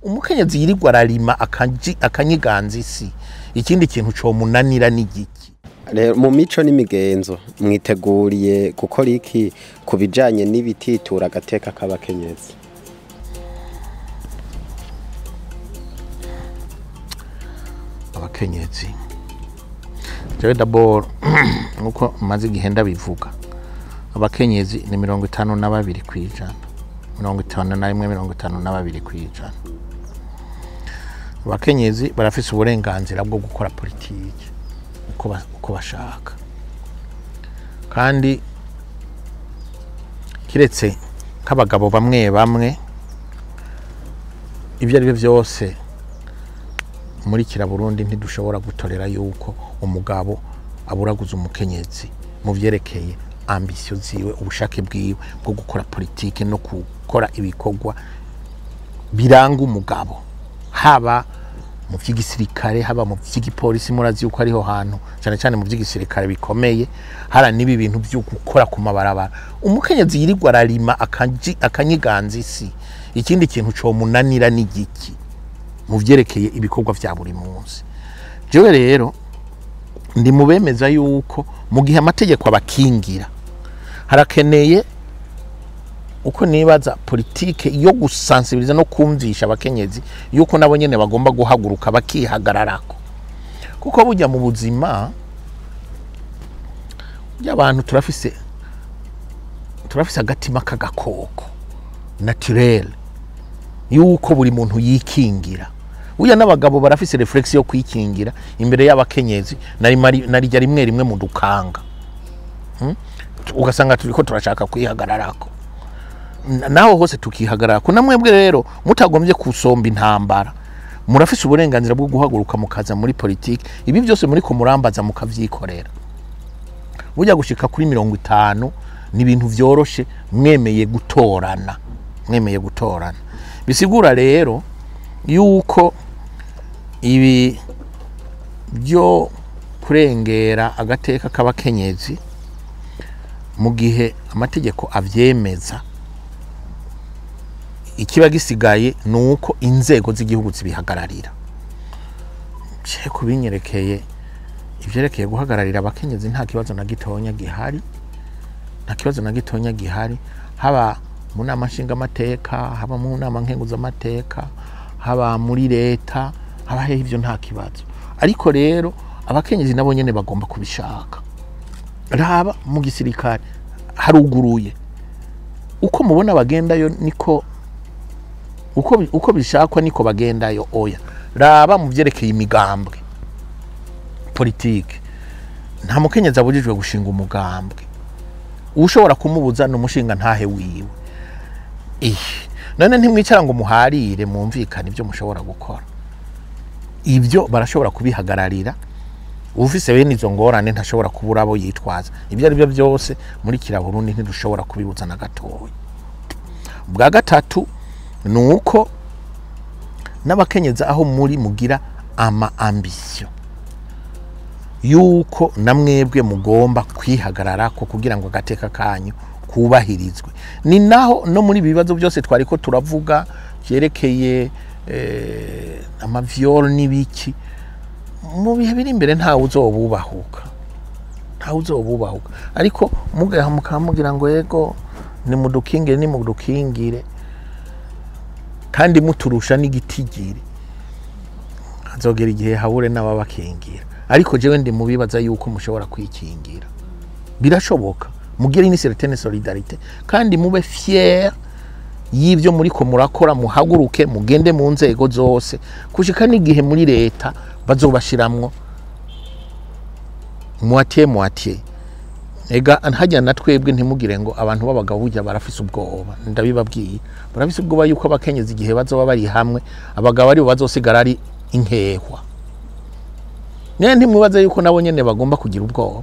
umukenyezi yirirwa ararima akanyiganza isi ikindi kintu co munanira n'igiki. Rero mu mico n'imigenzo mwiteguriye gukora iki kubijanye n'ibititura agateka k'abakenyezi? Abakenyezi jewe d'abord nuko maze igihenda bivuga abakenyezi ni 52 kwijana 51 kwijana. Abakenyezi barafise uburenganzira bwo gukora politiki uko bashaka, kandi kiretse nk'abagabo bamwe ibyo ari byo byose muri Burundi ntidushobora gutorera yuko umugabo aburaguza umukenyezi mu vyerekeye ambisyo ziwe, ubushake bwiwe bwo gukora politiki no gukora ibikorwa biranga umugabo, haba mu vy'igisirikare haba mu vy'igipolisi. Murazi yuko ariho hantu cyane mu vy'igisirikare bikomeye, hara nibi bintu byo gukora ku mabarabara. Umukenyezi yirirwa ararima akanyiganza isi ikindi kintu co munanira n'igiki mu vyerekeye ibikorwa vya buri munsi. Jewe rero ndi mubemeza yuko mu gihe amategeko abakingira harakeneye uko nibaza politike yo gusansibiriza no kumvisha abakenyezi yuko nabo nyene bagomba guhaguruka bakihagararako, kuko burya mu buzima y'abantu turafise agatima k'agakoko naturel yuko buri muntu yikingira. Uya n'abagabo barafise reflex yo kwikingira imbere y'abakenyezi narijya rimwe mu dukanga, ugasanga turiko turashaka kwihagararako, naho hose tukihagararako. Namwebwe rero mutagombye kusomba intambara, murafise uburenganzira bwo guhaguruka mukaza muri politiki. Ibi byose muri ko murambaza mukavyikorera. Burya gushika kuri 50 ni ibintu vyoroshe mwemeye gutorana. Bisigura rero yuko ibi byo kurengera agateka k'abakenyezi mu gihe amategeko avyemeza, ikiba gisigaye nuko inzego z'igihugu zibihagararira. Je kubinyerekeye ivyerekeye guhagararira abakenyezi nta kibazo na gitonya gihari, haba mu nama nshingamateka, haba mu nama nkenguzamateka, haba muri leta, haba hehe, ivyo nta kibazo. Ariko rero abakenyezi nabo nyene bagomba kubishaka. Raba mu gisirikare haruguruye, uko mubona bagendayo niko uko bishakwa niko bagendayo. Oya, raba mu vyerekeye imigambwe politike, nta mukenyezi abujijwe gushinga umugambwe. Ushobora kumubuza n'umushinga ntahe wiwe. None ntimwicara ngo muharire mwumvikane ibyo mushobora gukora. Ibyo barashobora kubihagararira. Ufise bene izo ngorane ntashobora kubura abo yitwaza. Ibyo ari byo byose muri Burundi ntidushobora kubibuza na gatoya. Bwa gatatu nuko n'abakenyeza aho muri mugira ambisyo yuko namwebwe mugomba kwihagarara ko kugira ngo agateka kanyu kubahirizwe. Ni naho no muri bibazo byose twariko turavuga byerekeye amavyoro n'ibiki, mu bihe biri imbere ntawe uzobubahuka. Ariko mugaha mukamugira ngo yego ni mudukingire kandi muturusha n'igitigiri, azogera igihe habure n'ababakingira. Ariko jewe ndi mubibaza yuko mushobora kwikingira, birashoboka. Mugire une certaine solidarité kandi mube fier y'ivyo muri ko murakora, muhaguruke mugende mu nzego zose kushika n'igihe muri leta bazobashiramwo moitié. Ega hajya natwebwe ntimugire ngo abantu b'abagabo burya barafise ubwoba. Ndabibabwiye barafise ubwoba yuko abakenyezi igihe bazoba bari hamwe abagabo ari bazosigara ari inkehwa. Nene ntimwibaza yuko nabo nyene bagomba kugira ubwoba.